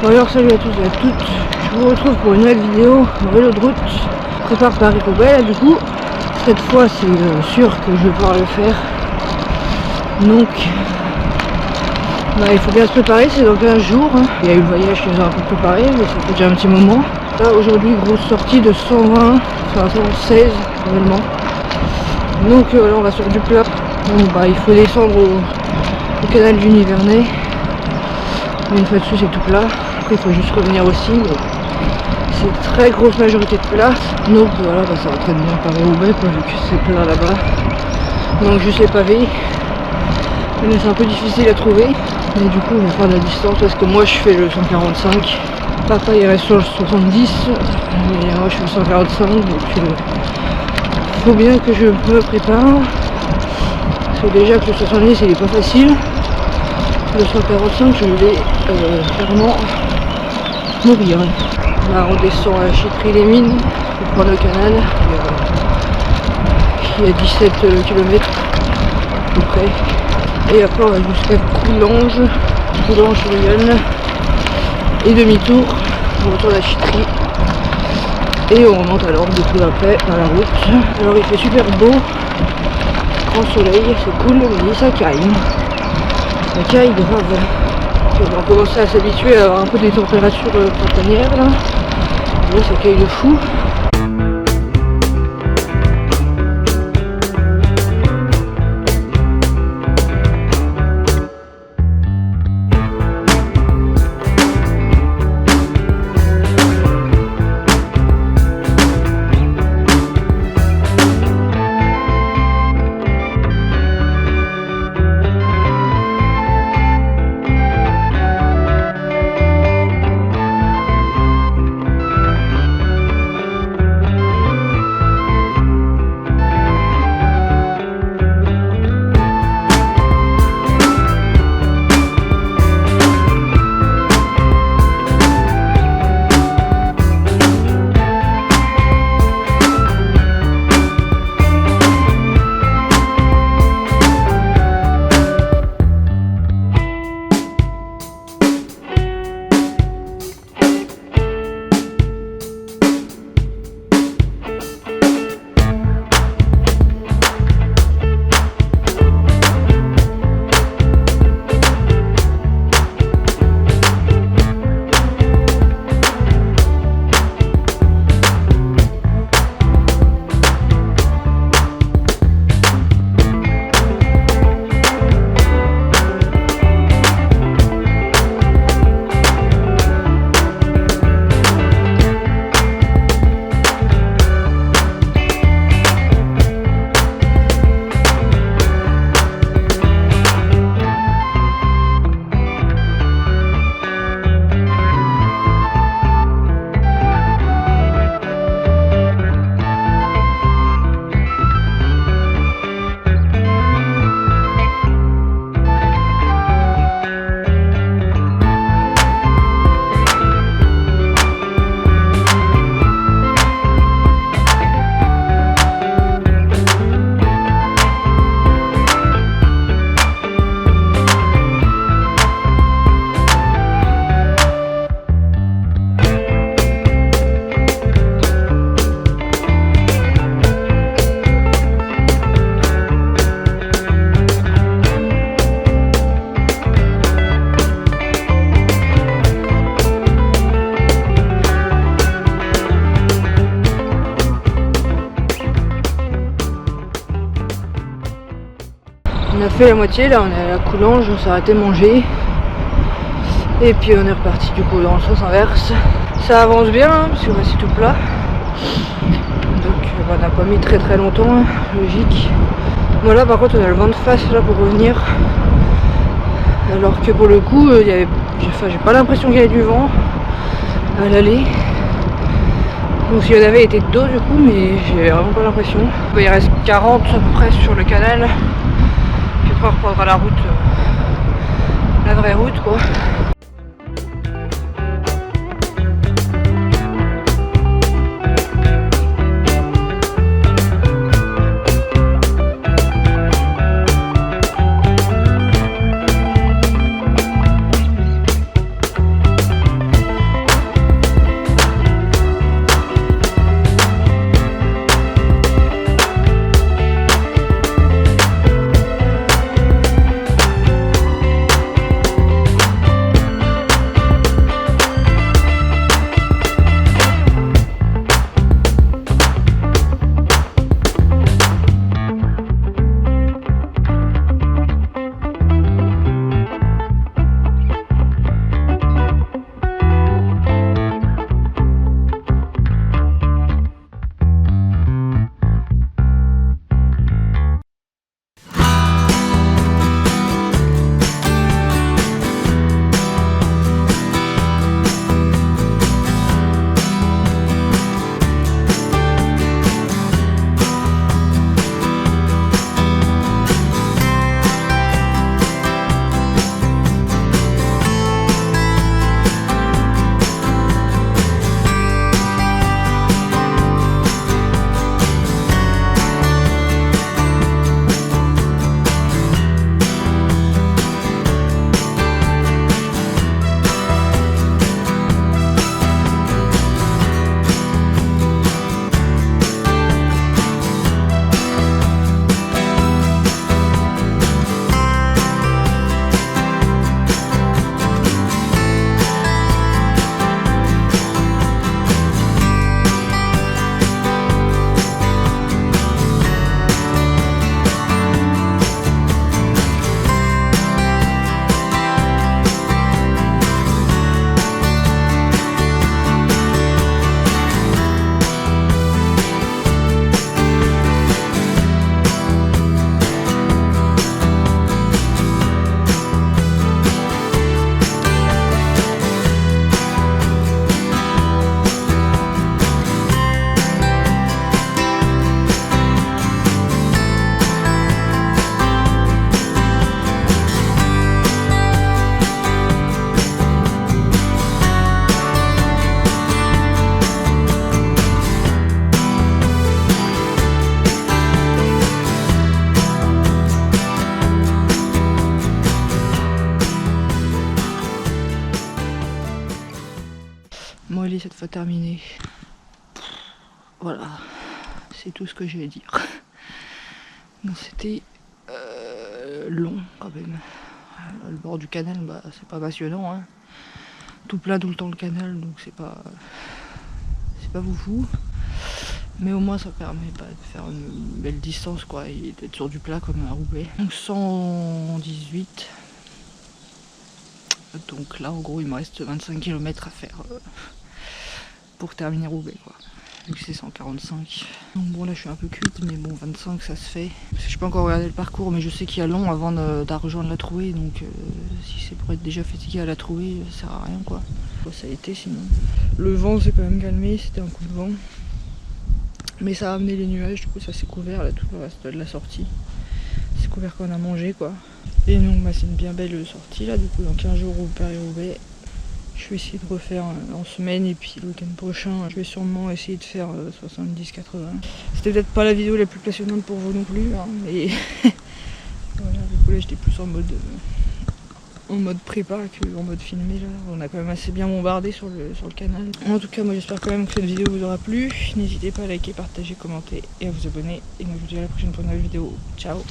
Bon alors salut à tous et à toutes, je vous retrouve pour une nouvelle vidéo en vélo de route. Je prépare Paris-Roubaix, du coup cette fois c'est sûr que je vais pouvoir le faire. Donc il faut bien se préparer, c'est dans 15 jours. Il y a eu le voyage qui nous a un peu préparé, mais ça fait déjà un petit moment. Là aujourd'hui grosse sortie de 120, enfin 116 normalement. Donc là on va sur du plat. Bon, il faut descendre au canal du Nivernais. Mais une fois dessus c'est tout plat. Après il faut juste revenir aussi. C'est très grosse majorité de plat. Donc voilà, ça va très bien Paris-Roubaix vu que c'est plat là-bas. Donc juste les pavés. Mais c'est un peu difficile à trouver. Mais du coup on va faire de la distance parce que moi je fais le 145. Papa il reste sur le 70. Mais moi je fais le 145. Donc il faut bien que je me prépare. Parce que déjà que le 70 il est pas facile. Le 145 je vais clairement mourir. Là on descend à Chitry-les-Mines pour prendre le canal. Il y a 17 km à peu près. Et après on va jusqu'à Coulanges-sur-Yonne. Et demi-tour, on retourne à Chitry. Et on remonte alors du coup après dans la route. Alors il fait super beau. Grand soleil, c'est cool, mais ça caille. Ça caille grave. On va commencer à s'habituer à avoir un peu des températures printanières là. Là ça caille de fou. On a fait la moitié, là on est à la Coulanges, on s'est arrêté manger. Et puis on est reparti du coup dans le sens inverse. Ça avance bien, parce que c'est tout plat. Donc on n'a pas mis très longtemps, logique. Bon là par contre on a le vent de face là pour revenir. Alors que pour le coup, j'ai pas l'impression qu'il y avait du vent à l'aller. Donc s'il y en avait été d'eau du coup, mais j'ai vraiment pas l'impression. Il reste 40 à peu près sur le canal. Puis après on reprendra la route, la vraie route quoi. Mollet cette fois terminé. Voilà, c'est tout ce que j'ai à dire. Donc c'était long quand même. Le bord du canal, bah, c'est pas passionnant, hein. Tout plat tout le temps le canal, donc c'est pas foufou. Mais au moins ça permet de faire une belle distance quoi, et d'être sur du plat comme à Roubaix. Donc 118. Donc là en gros il me reste 25 km à faire pour terminer Roubaix quoi. Vu que c'est 145. Donc bon là je suis un peu cuite, mais bon 25 ça se fait. Parce que je peux encore regarder le parcours, mais je sais qu'il y a long avant de rejoindre la trouée, donc si c'est pour être déjà fatigué à la trouée, ça sert à rien quoi. Bon, ça a été sinon. Le vent s'est quand même calmé, c'était un coup de vent. Mais ça a amené les nuages, du coup ça s'est couvert là tout le reste de la sortie. C'est couvert qu'on a mangé quoi. Et donc bah, c'est une bien belle sortie là, du coup dans 15 jours au Paris-Roubaix. Je vais essayer de refaire en semaine, et puis le week-end prochain je vais sûrement essayer de faire 70-80. C'était peut-être pas la vidéo la plus passionnante pour vous non plus, hein, mais voilà, du coup là j'étais plus en mode prépa qu'en mode filmé là. On a quand même assez bien bombardé sur le canal. En tout cas moi j'espère quand même que cette vidéo vous aura plu. N'hésitez pas à liker, partager, commenter et à vous abonner. Et moi je vous dis à la prochaine pour une nouvelle vidéo. Ciao.